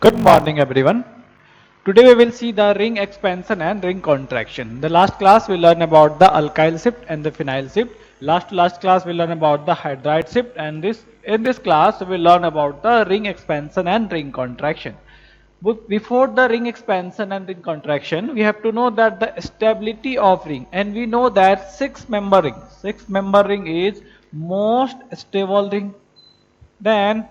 Good morning, everyone. Today we will see the ring expansion and ring contraction. In the last class we learned about the alkyl shift and the phenyl shift. Last class we learned about the hydride shift, and in this class we will learn about the ring expansion and ring contraction. But before the ring expansion and ring contraction, we have to know that the stability of ring, and we know that six member ring is most stable ring. Then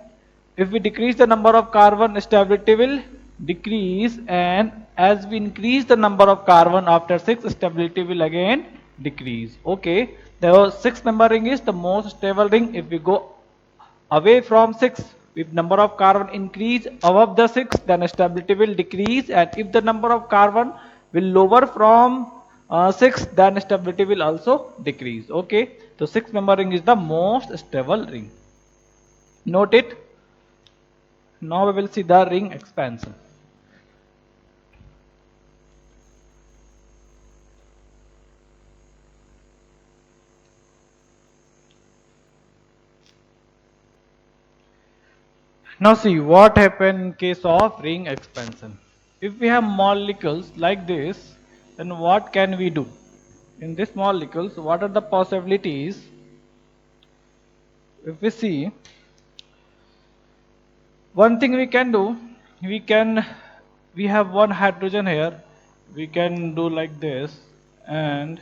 if we decrease the number of carbon, stability will decrease, and as we increase the number of carbon after 6, stability will again decrease. Okay, the 6 member ring is the most stable ring. If we go away from 6, if number of carbon increase above the 6, then stability will decrease, and if the number of carbon will lower from 6, then stability will also decrease. Okay, so 6 member ring is the most stable ring. Note it. Now we will see the ring expansion. Now see what happens in case of ring expansion. If we have molecules like this, then what can we do? In these molecules, what are the possibilities? If we see, one thing we can do, we have one hydrogen here, we can do like this, and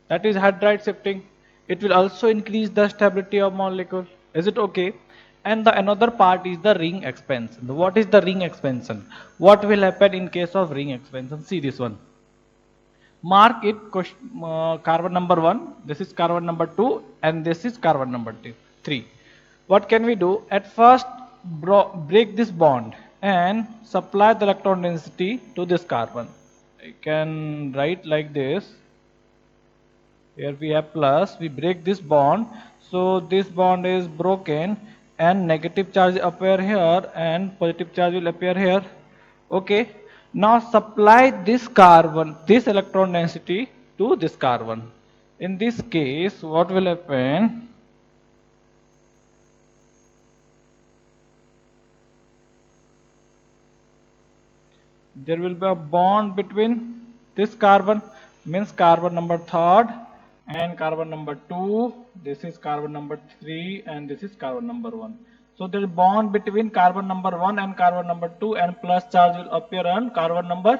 that is hydride shifting. It will also increase the stability of molecule. Is it okay? And the another part is the ring expansion. What is the ring expansion? What will happen in case of ring expansion? See this one. Mark it, carbon number 1, this is carbon number 2, and this is carbon number 3. What can we do? At first, break this bond and supply the electron density to this carbon. I can write like this. Here we have plus, we break this bond, so this bond is broken, and negative charge appear here and positive charge will appear here. Okay, now supply this carbon, this electron density to this carbon. In this case, what will happen? There will be a bond between this carbon, means carbon number 3rd and carbon number 2. This is carbon number 3 and this is carbon number 1. So there is bond between carbon number 1 and carbon number 2, and plus charge will appear on carbon number.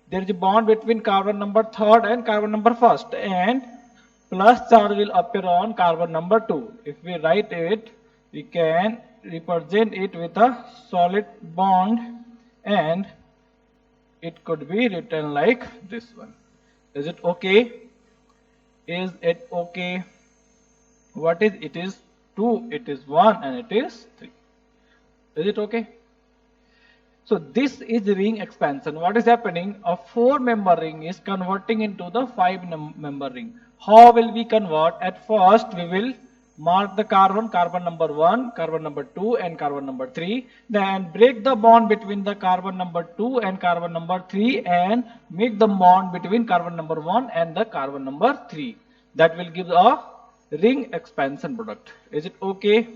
There is a bond between carbon number 3rd and carbon number 1st, and plus charge will appear on carbon number 2. If we write it, we can represent it with a solid bond, and it could be written like this one. Is it okay? Is it okay? What is it? Is 2, it is 1, and it is 3. Is it okay? So this is ring expansion. What is happening? A 4-member ring is converting into the 5-member ring. How will we convert? At first we will mark the carbon number 1, carbon number 2, and carbon number 3. Then break the bond between the carbon number 2 and carbon number 3 and make the bond between carbon number 1 and the carbon number 3. That will give a ring expansion product. Is it okay?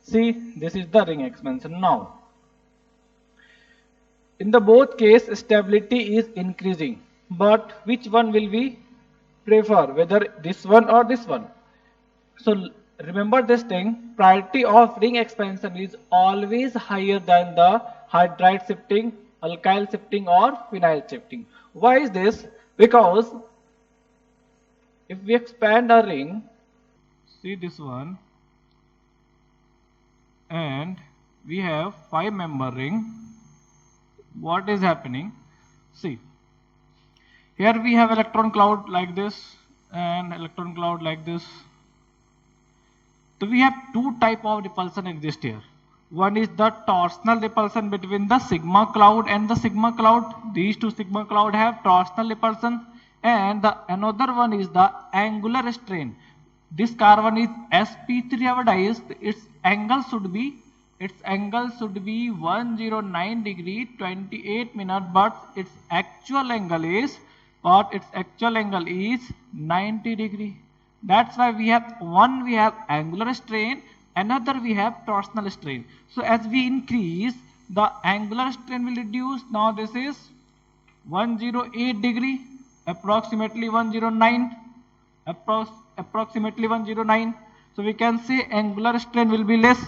See, this is the ring expansion. Now, in the both case, stability is increasing, but which one will we prefer, whether this one or this one? So remember this thing, priority of ring expansion is always higher than the hydride shifting, alkyl shifting, or phenyl shifting. Why is this? Because if we expand a ring, see this one, and we have 5-member ring. What is happening? See, here we have electron cloud like this and electron cloud like this. So we have two type of repulsion exist here. One is the torsional repulsion between the sigma cloud and the sigma cloud. These two sigma cloud have torsional repulsion, and the another one is the angular strain. This carbon is sp3 iodized. Its angle should be 109 degree 28 minutes, but its actual angle is 90 degree. That's why we have one we have angular strain, another we have torsional strain. So as we increase, the angular strain will reduce. Now this is 108 degree, approximately 109, approximately 109. So we can say angular strain will be less.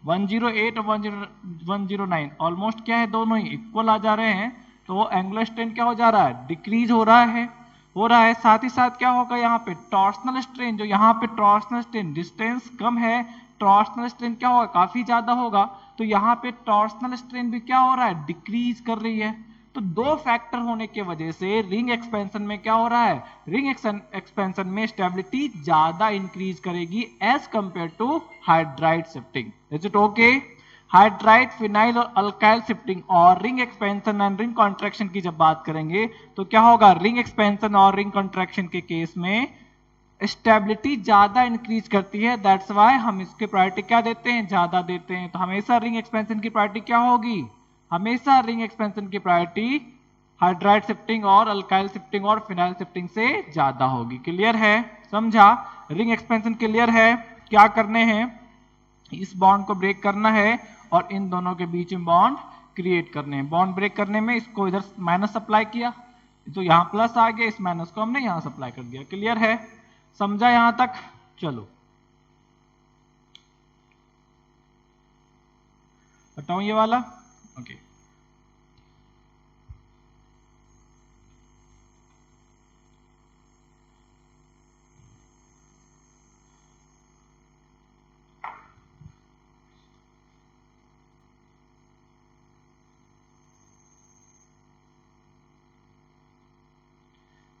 108 और 109 almost क्या है, दोनों ही equal आ जा रहे हैं, तो वो angular strain क्या हो जा रहा है, डिक्रीज हो रहा है। साथ ही साथ क्या होगा यहाँ पे टॉर्सनल स्ट्रेन, जो यहाँ पे टॉर्सनल स्ट्रेन डिस्टेंस कम है, टॉर्सनल स्ट्रेन क्या होगा, काफी ज्यादा होगा, तो यहाँ पे टॉर्सनल स्ट्रेन भी क्या हो रहा है, डिक्रीज कर रही है। तो दो फैक्टर होने की वजह से रिंग एक्सपेंशन में क्या हो रहा है, रिंग एक्सपेंशन में स्टेबिलिटी ज्यादा इंक्रीज करेगी as compare to hydride shifting. Is it okay? Hydride, phenyl और अल्काइल शिफ्टिंग और ring expansion and ring contraction की जब बात करेंगे तो क्या होगा, रिंग एक्सपेंशन और रिंग कॉन्ट्रैक्शन के केस में स्टेबिलिटी ज्यादा इंक्रीज करती है। दैट्स व्हाई हम इसके प्रायोरिटी क्या देते हैं, ज्यादा देते हैं। तो हमेशा रिंग एक्सपेंशन की प्रायोरिटी क्या होगी, हमेशा रिंग एक्सपेंशन की प्रायोरिटी हाइड्राइड शिफ्टिंग और अल्काइल शिफ्टिंग और फिनाइल शिफ्टिंग से ज्यादा होगी। क्लियर है, समझा? रिंग एक्सपेंशन क्लियर है। क्या करने हैं, इस बॉन्ड को ब्रेक करना है और इन दोनों के बीच में बॉन्ड क्रिएट करने हैं। बॉन्ड ब्रेक करने में इसको इधर माइनस अप्लाई किया तो यहाँ प्लस आ गया, इस माइनस को हमने यहाँ सप्लाई कर दिया। क्लियर है, समझा यहां तक? चलो बताऊं ये वाला, ओके।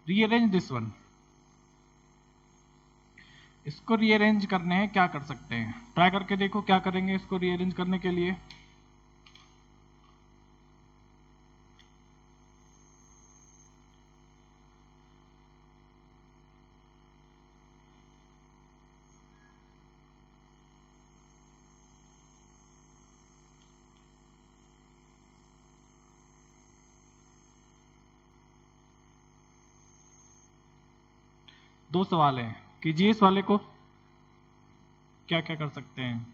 रीअरेंज दिस वन, इसको रीअरेंज करने हैं, क्या कर सकते हैं, ट्राई करके देखो क्या करेंगे इसको रीअरेंज करने के लिए। दो सवाल हैं, कीजिए इस वाले को, क्या क्या कर सकते हैं।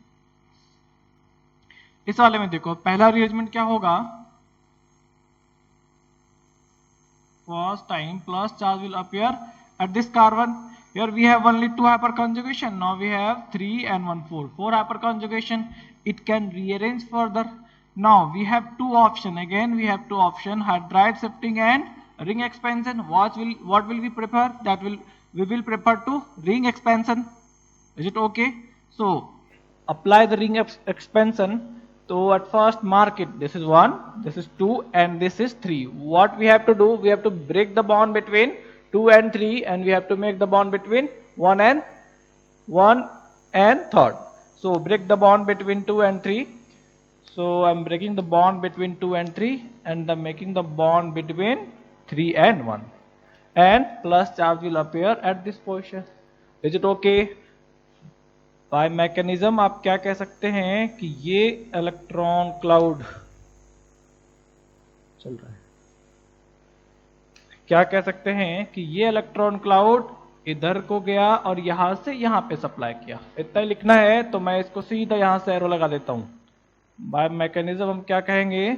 इस वाले में देखो पहला रीअरेंजमेंट क्या होगा, first time plus charge will appear at this carbon. Here we have only 2 hyperconjugation, now we have 3 and 1 4 hyperconjugation. It can rearrange further. Now we have two option, again we have two option, hydride shifting and ring expansion. What will we prefer, that we will prefer to ring expansion. Is it okay? So apply the ring expansion. So at first mark it, this is 1, this is 2 and this is 3. What we have to do, we have to break the bond between 2 and 3 and we have to make the bond between 1 and 3rd. So break the bond between 2 and 3. So I'm breaking the bond between 2 and 3 and I'm making the bond between 3 and 1 and plus charge will appear at this position. Is it okay? By mechanism आप क्या कह सकते हैं कि ये electron cloud चल रहा है, क्या कह सकते हैं कि ये इलेक्ट्रॉन क्लाउड इधर को गया और यहां से यहां पे सप्लाई किया, इतना ही लिखना है। तो मैं इसको सीधा यहां से एरो लगा देता हूं। बाय मैकेनिज्म हम क्या कहेंगे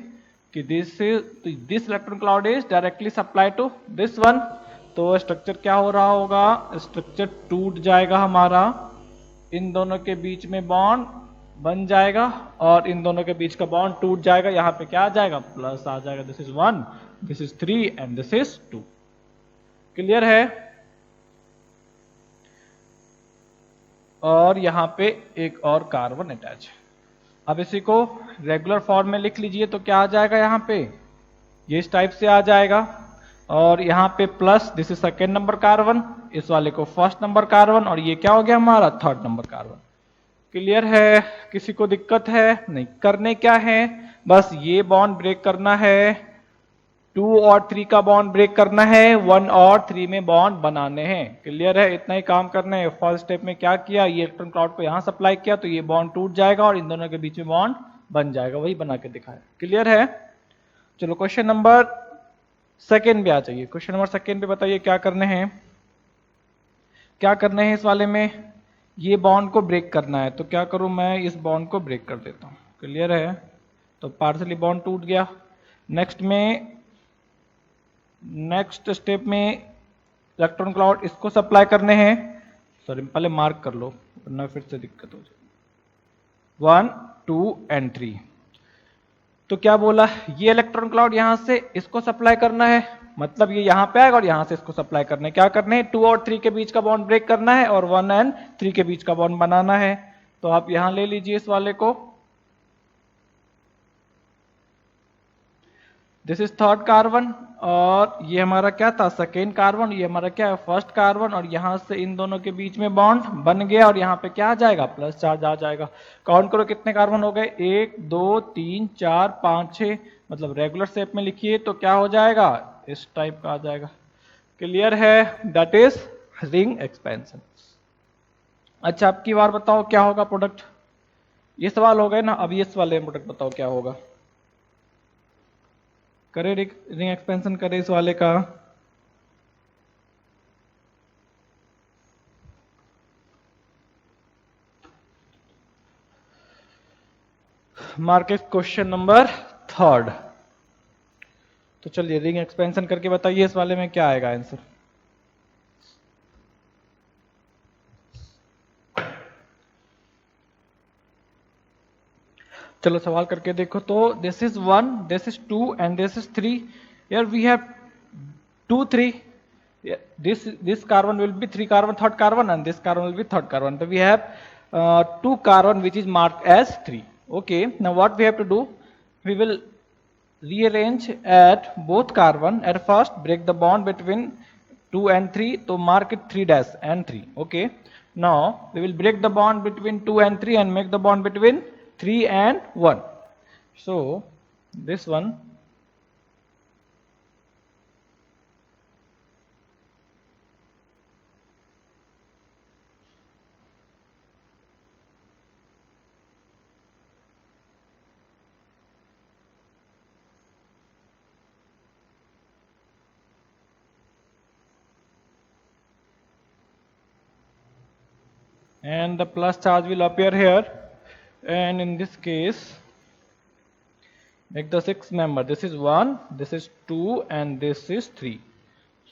कि this electron cloud is directly supply to this one. तो स्ट्रक्चर क्या हो रहा होगा, स्ट्रक्चर टूट जाएगा हमारा, इन दोनों के बीच में बॉन्ड बन जाएगा और इन दोनों के बीच का बॉन्ड टूट जाएगा। यहां पे क्या आ जाएगा, प्लस आ जाएगा। This is 1, this is 3 and this is 2। Clear है? और यहां पे एक और कार्बन अटैच है। अब इसी को रेगुलर फॉर्म में लिख लीजिए तो क्या आ जाएगा, यहां पे ये इस टाइप से आ जाएगा और यहाँ पे plus, this is second number carbon, इस वाले को फर्स्ट नंबर कार्बन और ये क्या हो गया हमारा, थर्ड नंबर कार्बन। क्लियर है? किसी को दिक्कत है? नहीं। करने क्या है, बस ये बॉन्ड ब्रेक करना है, 2 और 3 का बॉन्ड ब्रेक करना है, 1 और 3 में बॉन्ड बनाने हैं। क्लियर है? इतना ही काम करना है। फर्स्ट स्टेप में क्या किया, ये इलेक्ट्रॉन क्लाउड को यहाँ सप्लाई किया तो ये बॉन्ड टूट जाएगा और इन दोनों के बीच में बॉन्ड बन जाएगा, वही बना के दिखाया। क्लियर है? चलो क्वेश्चन नंबर सेकेंड पे आ जाइए। क्वेश्चन नंबर सेकेंड पे बताइए क्या करने हैं। क्या करना है इस वाले में, ये बॉन्ड को ब्रेक करना है, तो क्या करूं मैं, इस बॉन्ड को ब्रेक कर देता हूं। क्लियर है, तो पार्सली बॉन्ड टूट गया। नेक्स्ट स्टेप में इलेक्ट्रॉन क्लाउड इसको सप्लाई करने हैं, सॉरी पहले मार्क कर लो वरना फिर से दिक्कत हो जाए। 1 2 एंड 3, तो क्या बोला, ये इलेक्ट्रॉन क्लाउड यहां से इसको सप्लाई करना है, मतलब ये यहां पे आएगा और यहां से इसको सप्लाई करना है। क्या करना है, 2 और 3 के बीच का बॉन्ड ब्रेक करना है और 1 एंड 3 के बीच का बॉन्ड बनाना है। तो आप यहां ले लीजिए इस वाले को, दिस इज थर्ड कार्बन, और ये हमारा क्या था, सेकेंड कार्बन, ये हमारा क्या है, फर्स्ट कार्बन, और यहां से इन दोनों के बीच में बॉन्ड बन गया और यहाँ पे क्या आ जाएगा, प्लस चार्ज आ जाएगा। काउंट करो कितने कार्बन हो गए, 1 2 3 4 5 6, मतलब रेगुलर शेप में लिखिए तो क्या हो जाएगा, इस टाइप का आ जाएगा। क्लियर है, दैट इज रिंग एक्सपेंशन। अच्छा अब की बार बताओ क्या होगा प्रोडक्ट, ये सवाल हो गए ना, अब इस वाले प्रोडक्ट बताओ क्या होगा। करे रिंग एक्सपेंशन करे इस वाले का, मार्केट क्वेश्चन नंबर 3। तो चलिए रिंग एक्सपेंशन करके बताइए इस वाले में क्या आएगा आंसर। चलो सवाल करके देखो, तो this is 1, this is 2 and this is 3, here we have 2 3, this carbon will be 3 carbon third carbon and this carbon will be third carbon, so we have 2 carbon which is marked as 3. Okay, now what we have to do, we will rearrange at both carbon, at first break the bond between 2 and 3, so mark it 3 dash and 3. Okay, now we will break the bond between 2 and 3 and make the bond between 3 and 1. So this one, and the plus charge will appear here, and in this case make the 6 member, this is 1, this is 2 and this is 3.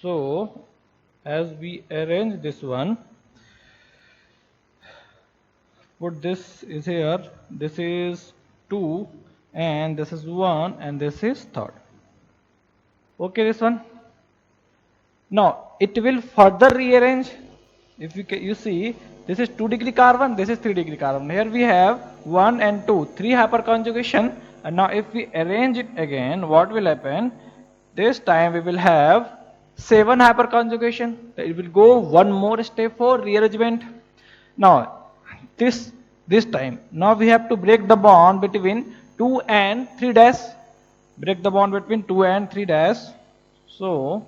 So as we arrange this one, put this is here, this is 2 and this is 1 and this is third. Okay, this one, now it will further rearrange. If you see, this is 2 degree carbon, this is 3 degree carbon, here we have 1 and 2, 3 hyperconjugation, and now if we arrange it again, what will happen, this time we will have 7 hyperconjugation, it will go one more step for rearrangement. Now this time, now we have to break the bond between 2 and 3 dash, break the bond between 2 and 3 dash. So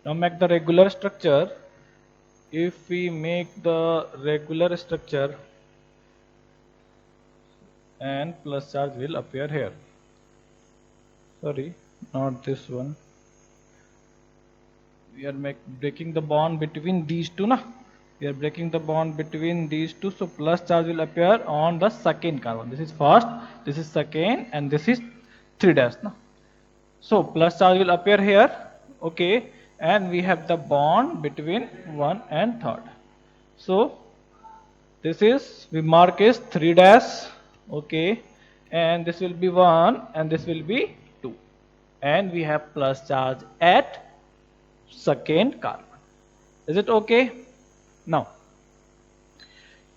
now make the regular structure. If we make the regular structure, and plus charge will appear here. Sorry, not this one. We are breaking the bond between these two, na? We are breaking the bond between these two, so plus charge will appear on the second carbon. This is first, this is second, and this is 3 dash, na? So plus charge will appear here. Okay, and we have the bond between 1 and third. So this is, we mark as 3 dash. Okay, and this will be 1 and this will be 2, and we have plus charge at second carbon. Is it okay? Now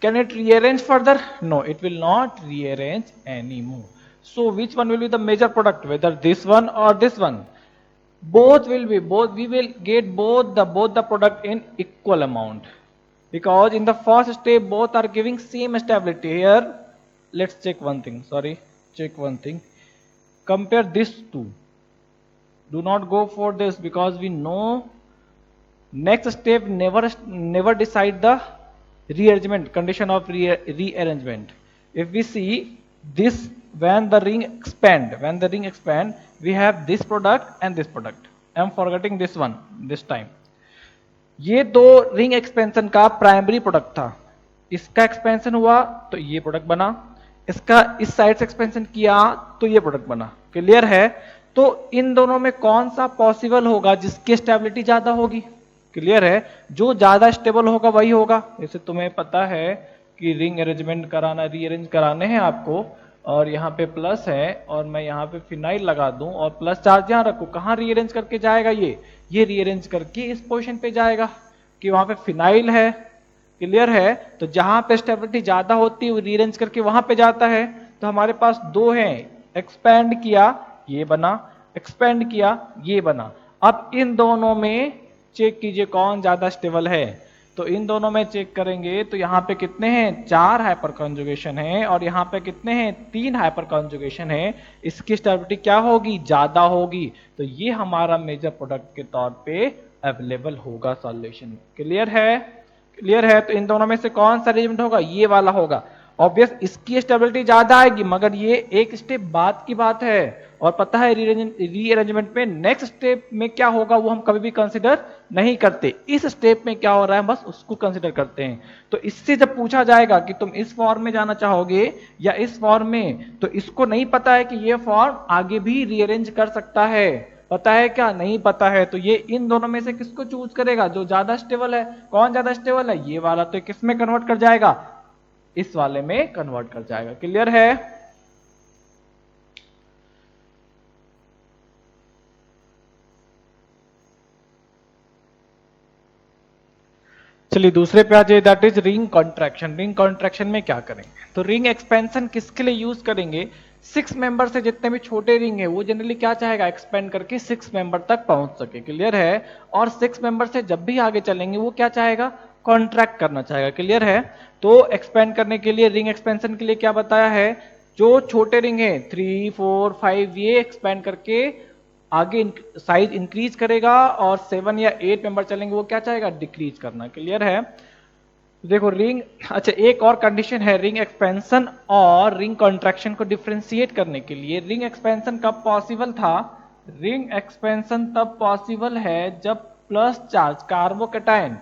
can it rearrange further? No, it will not rearrange anymore. So which one will be the major product, whether this one or this one? Both will be, both we will get both the product in equal amount, because in the first step both are giving same stability. Here let's check one thing, sorry, check one thing, compare this two, do not go for this, because we know next step never decide the rearrangement, condition of rearrangement. If we see this when the ring expand we have this product and this product. I am forgetting this one this time. ये दो ring expansion का primary product था, इसका expansion हुआ तो ये product बना, इसका इस साइड से एक्सपेंशन किया तो ये प्रोडक्ट बना। क्लियर है? तो इन दोनों में कौन सा पॉसिबल होगा जिसकी स्टेबिलिटी ज्यादा होगी? क्लियर है? जो ज्यादा स्टेबल होगा वही होगा। जैसे तुम्हें पता है कि रिंग अरेंजमेंट कराना, रीअरेंज कराने हैं आपको, और यहाँ पे प्लस है और मैं यहाँ पे फिनाइल लगा दूं और प्लस चार्ज यहाँ रखूं, कहाँ रीअरेंज करके जाएगा? ये रीअरेंज करके इस पोजीशन पे जाएगा कि वहां पे फिनाइल है। क्लियर है? तो जहां पे स्टेबिलिटी ज्यादा होती है वो रीअरेंज करके वहां पे जाता है। तो हमारे पास दो हैं, एक्सपेंड किया ये बना, एक्सपेंड किया ये बना। अब इन दोनों में चेक कीजिए कौन ज्यादा स्टेबल है। तो इन दोनों में चेक करेंगे तो यहाँ पे कितने हैं? 4 हाइपर कॉन्जुगेशन है और यहाँ पे कितने हैं? 3 हाइपर कॉन्जुगेशन है। इसकी स्टेबिलिटी क्या होगी? ज्यादा होगी। तो ये हमारा मेजर प्रोडक्ट के तौर पे अवेलेबल होगा सॉल्यूशन। क्लियर है? क्लियर है? तो इन दोनों में से कौन सा अरेंजमेंट होगा? ये वाला होगा। ऑब्वियस इसकी स्टेबिलिटी ज्यादा आएगी, मगर ये एक स्टेप बाद की बात है। और पता है रीअरेंजमेंट में नेक्स्ट स्टेप में क्या होगा वो हम कभी भी कंसिडर नहीं करते, इस स्टेप में क्या हो रहा है बस उसको कंसिडर करते हैं। तो इससे जब पूछा जाएगा कि तुम इस फॉर्म में जाना चाहोगे या इस फॉर्म में, तो इसको नहीं पता है कि ये फॉर्म आगे भी रीअरेंज कर सकता है। पता है क्या? नहीं पता है। तो ये इन दोनों में से किसको चूज करेगा? जो ज्यादा स्टेबल है। कौन ज्यादा स्टेबल है? ये वाला। तो किस में कन्वर्ट कर जाएगा? इस वाले में कन्वर्ट कर जाएगा। क्लियर है? चलिए दूसरे पे आ जाए, that is ring contraction. Ring contraction में क्या करेंगे? तो रिंग एक्सपेंशन किसके लिए यूज करेंगे? 6 मेंबर से जितने भी छोटे रिंग है वो जनरली क्या चाहेगा? एक्सपेंड करके 6 मेंबर तक पहुंच सके। क्लियर है? और 6 मेंबर से जब भी आगे चलेंगे वो क्या चाहेगा? कॉन्ट्रैक्ट करना चाहेगा। क्लियर है? तो एक्सपेंड करने के लिए, रिंग एक्सपेंशन के लिए क्या बताया है? जो छोटे रिंग है 3, 4, 5 ये एक्सपेंड करके आगे साइज इंक्रीज करेगा, और 7 या 8 मेंबर चलेंगे वो क्या चाहेगा? डिक्रीज करना। क्लियर है? देखो रिंग, अच्छा एक और कंडीशन है रिंग एक्सपेंशन और रिंग कॉन्ट्रैक्शन को डिफरेंशिएट करने के लिए। रिंग एक्सपेंशन कब पॉसिबल था? रिंग एक्सपेंशन तब पॉसिबल है जब प्लस चार्ज कार्बोकेटायन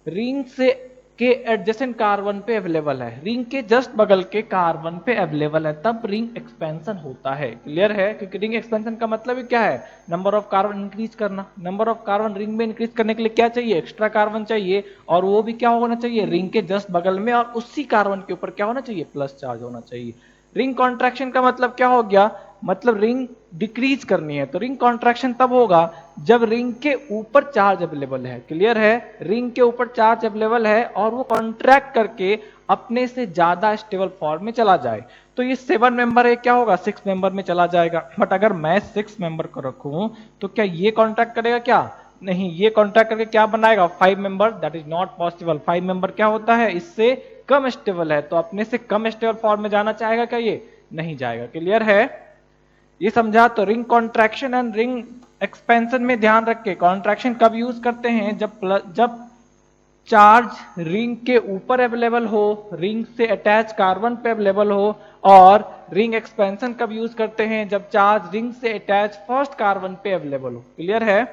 रिंग से के एडजेसेंट कार्बन पे अवेलेबल है, रिंग के जस्ट बगल के कार्बन पे अवेलेबल है, तब रिंग एक्सपेंशन होता है। क्लियर है? क्योंकि रिंग एक्सपेंशन का मतलब ही क्या है? नंबर ऑफ कार्बन इंक्रीज करना। नंबर ऑफ कार्बन रिंग में इंक्रीज करने के लिए क्या चाहिए? एक्स्ट्रा कार्बन चाहिए, और वो भी क्या होना चाहिए? रिंग के जस्ट बगल में, और उसी कार्बन के ऊपर क्या होना चाहिए? प्लस चार्ज होना चाहिए। रिंग कॉन्ट्रैक्शन का मतलब क्या हो गया? मतलब रिंग डिक्रीज करनी है। तो रिंग कॉन्ट्रैक्शन तब होगा जब रिंग के ऊपर चार्ज अवेलेबल है। क्लियर है? रिंग के ऊपर चार्ज अवेलेबल है और वो कॉन्ट्रैक्ट करके अपने से ज्यादा स्टेबल फॉर्म में चला जाए। तो ये 7 मेंबर है, क्या होगा? 6 मेंबर में चला जाएगा। बट अगर मैं 6 मेंबर को रखूं तो क्या ये कॉन्ट्रैक्ट करेगा? क्या नहीं, ये कॉन्ट्रैक्ट करके क्या बनाएगा? 5 member. That is not possible. 5 member क्या होता है? इससे कम स्टेबल है, तो अपने से कम स्टेबल फॉर्म में जाना चाहेगा क्या? ये नहीं जाएगा। क्लियर है? ये समझा? तो ring contraction and ring expansion में ध्यान रख के, कॉन्ट्रैक्शन कब यूज करते हैं? जब चार्ज रिंग के ऊपर अवेलेबल हो, रिंग से अटैच कार्बन पे अवेलेबल हो। और रिंग एक्सपेंशन कब यूज करते हैं? जब चार्ज रिंग से अटैच फर्स्ट कार्बन पे अवेलेबल हो। क्लियर है?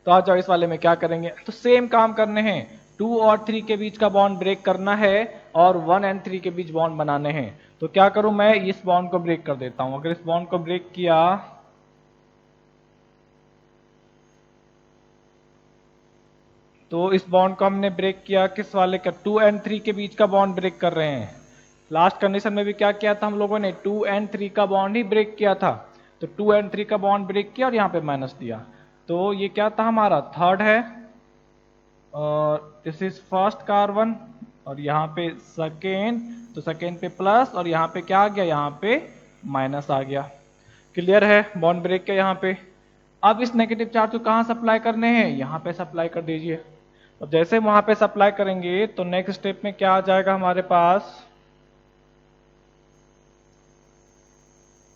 तो आ जाओ इस वाले में क्या करेंगे? तो सेम काम करने हैं। 2 और 3 के बीच का बॉन्ड ब्रेक करना है और 1 एंड 3 के बीच बॉन्ड बनाने हैं। तो क्या करूं मैं? इस बॉन्ड को ब्रेक कर देता हूं। अगर इस बॉन्ड को ब्रेक किया तो इस बॉन्ड को हमने ब्रेक किया किस वाले का? 2 एंड 3 के बीच का बॉन्ड ब्रेक कर रहे हैं। लास्ट कंडीशन में भी क्या किया था हम लोगों ने? 2 एंड 3 का बॉन्ड ही ब्रेक किया था। तो 2 एंड 3 का बॉन्ड ब्रेक किया और यहाँ पे माइनस दिया। तो ये क्या था हमारा? थर्ड है, और दिस इज फर्स्ट कार्बन, और यहाँ पे सेकेंड, तो सेकेंड पे प्लस, और यहाँ पे क्या आ गया? यहाँ पे माइनस आ गया। क्लियर है? बॉन्ड ब्रेक के यहाँ पे। अब इस नेगेटिव चार्ज को कहाँ सप्लाई करने हैं? यहाँ पे सप्लाई कर दीजिए। अब जैसे वहां पे सप्लाई करेंगे तो नेक्स्ट स्टेप में क्या आ जाएगा हमारे पास?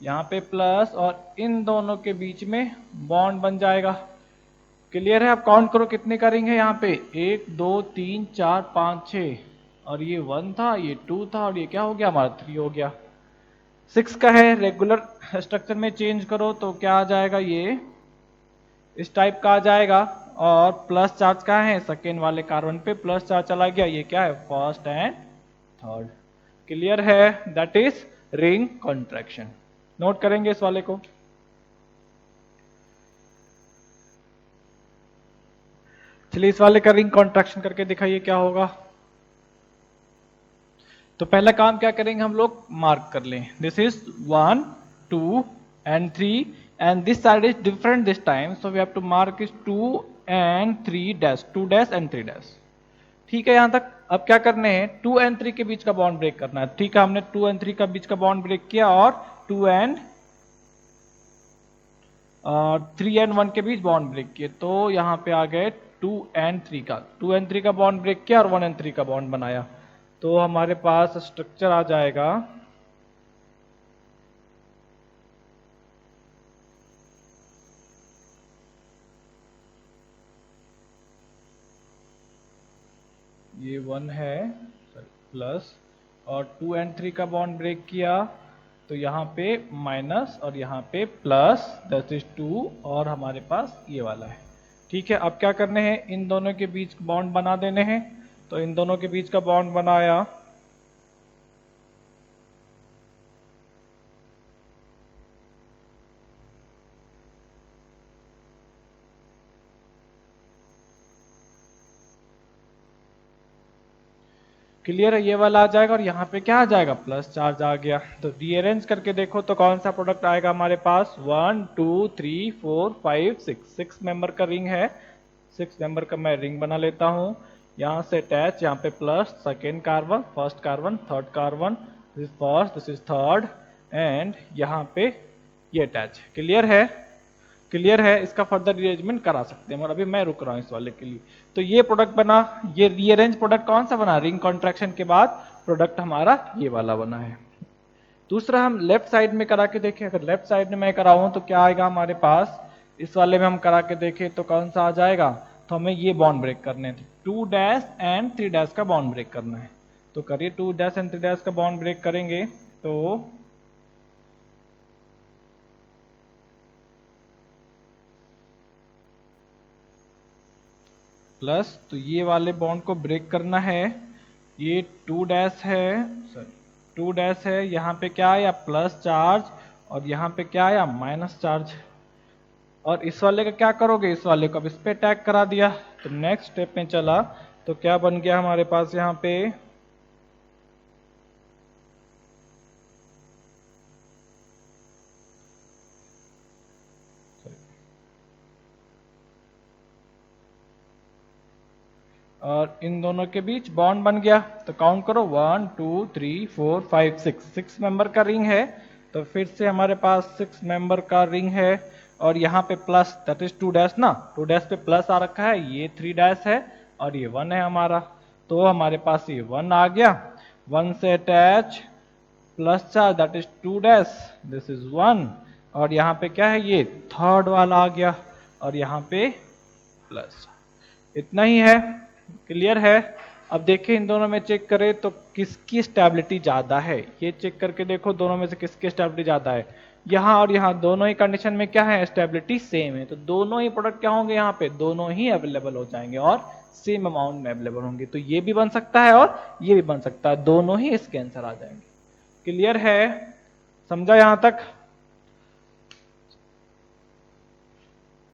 यहाँ पे प्लस, और इन दोनों के बीच में बॉन्ड बन जाएगा। क्लियर है? अब काउंट करो कितने का रिंग है यहाँ पे? 1 2 3 4 5 6। और ये 1 था, ये 2 था, और ये क्या हो गया हमारा 3 हो गया। 6 का है, रेगुलर स्ट्रक्चर में चेंज करो तो क्या आ जाएगा, ये इस टाइप का आ जाएगा। और प्लस चार्ज कहाँ है, सेकेंड वाले कार्बन पे प्लस चार्ज चला गया, ये क्या है, फर्स्ट एंड थर्ड। क्लियर है, that is ring contraction. Note करेंगे इस वाले को। चलिए इस वाले का रिंग कॉन्ट्रैक्शन करके दिखाइए क्या होगा। तो पहला काम क्या करेंगे हम लोग, मार्क कर लें, this is 1 2 and 3 and this side is different this time, so we have to mark is 2 and 3 dash, 2 dash and 3 dash। ठीक है यहां तक। अब क्या करने हैं, 2 and 3 के बीच का बॉन्ड ब्रेक करना है। ठीक है, हमने 2 and 3 का बीच का बॉन्ड ब्रेक किया और 2 and 3 and 1 के बीच बॉन्ड ब्रेक किए, तो यहाँ पे आ गए 2 and 3 का, 2 and 3 का बॉन्ड ब्रेक किया और 1 and 3 का बॉन्ड बनाया, तो हमारे पास स्ट्रक्चर आ जाएगा ये 1 है प्लस, और 2 and 3 का बॉन्ड ब्रेक किया तो यहाँ पे माइनस और यहाँ पे प्लस, दैट इज 2, और हमारे पास ये वाला है। ठीक है, अब क्या करने हैं, इन दोनों के बीच बॉन्ड बना देने हैं, तो इन दोनों के बीच का बॉन्ड बनाया। क्लियर है, ये वाला आ जाएगा और यहाँ पे क्या आ जाएगा, प्लस चार्ज आ गया। तो रीअरेंज करके देखो तो कौन सा प्रोडक्ट आएगा हमारे पास, 1 2 3 4 5 6 मेंबर का रिंग है। 6 मेंबर का मैं रिंग बना लेता हूँ, यहाँ से अटैच, यहाँ पे plus second carbon, first carbon, third carbon, this is first, this is third, and यहाँ पे ये अटैच। क्लियर है, क्लियर है, इसका फर्दर रीअरेंजमेंट करा सकते हैं, और अभी मैं रुक रहा हूँ इस वाले के लिए। तो ये प्रोडक्ट बना, ये रीअरेंज प्रोडक्ट कौन सा बना, रिंग कॉन्ट्रैक्शन के बाद प्रोडक्ट हमारा ये वाला बना है। दूसरा हम लेफ्ट साइड में करा के देखें, अगर लेफ्ट साइड में मैं कराऊं तो क्या आएगा हमारे पास, इस वाले में हम करा के देखें तो कौन सा आ जाएगा, तो हमें ये बॉन्ड ब्रेक करने थे, 2 डैश एंड 3 डैश का बॉन्ड ब्रेक करना है। तो करिए 2 डैश एंड 3 डैश का बॉन्ड ब्रेक करेंगे तो प्लस, तो ये वाले बॉन्ड को ब्रेक करना है, ये 2 डैश है, सॉरी 2 डैश है, यहाँ पे क्या आया, प्लस चार्ज, और यहाँ पे क्या आया, माइनस चार्ज। और इस वाले का क्या करोगे, इस वाले को अब इस पे अटैक करा दिया, तो नेक्स्ट स्टेप में चला तो क्या बन गया हमारे पास यहाँ पे, और इन दोनों के बीच बॉन्ड बन गया। तो काउंट करो 1 2 3 4 5 6 मेंबर का रिंग है, तो फिर से हमारे पास 6 मेंबर का रिंग है, और यहाँ पे प्लस, दैट इज 2 डैश ना, 2 डैश पे प्लस आ रखा है, ये 3 डैश है और ये 1 है हमारा, तो हमारे पास ये 1 आ गया। 1 से attach plus charge, that is 2 dash, this is 1, और यहाँ पे क्या है, ये थर्ड वाला आ गया, और यहाँ पे प्लस। इतना ही है, क्लियर है। अब देखिए इन दोनों में चेक करें तो किसकी स्टेबिलिटी ज्यादा है, ये चेक करके देखो दोनों में से किसकी स्टेबिलिटी ज्यादा है। यहाँ और यहाँ दोनों ही कंडीशन में क्या है, स्टेबिलिटी सेम है, तो दोनों ही प्रोडक्ट क्या होंगे, यहाँ पे दोनों ही अवेलेबल हो जाएंगे और सेम अमाउंट में अवेलेबल होंगे। तो ये भी बन सकता है और ये भी बन सकता है, दोनों ही इसके आंसर आ जाएंगे। क्लियर है, समझा यहाँ तक।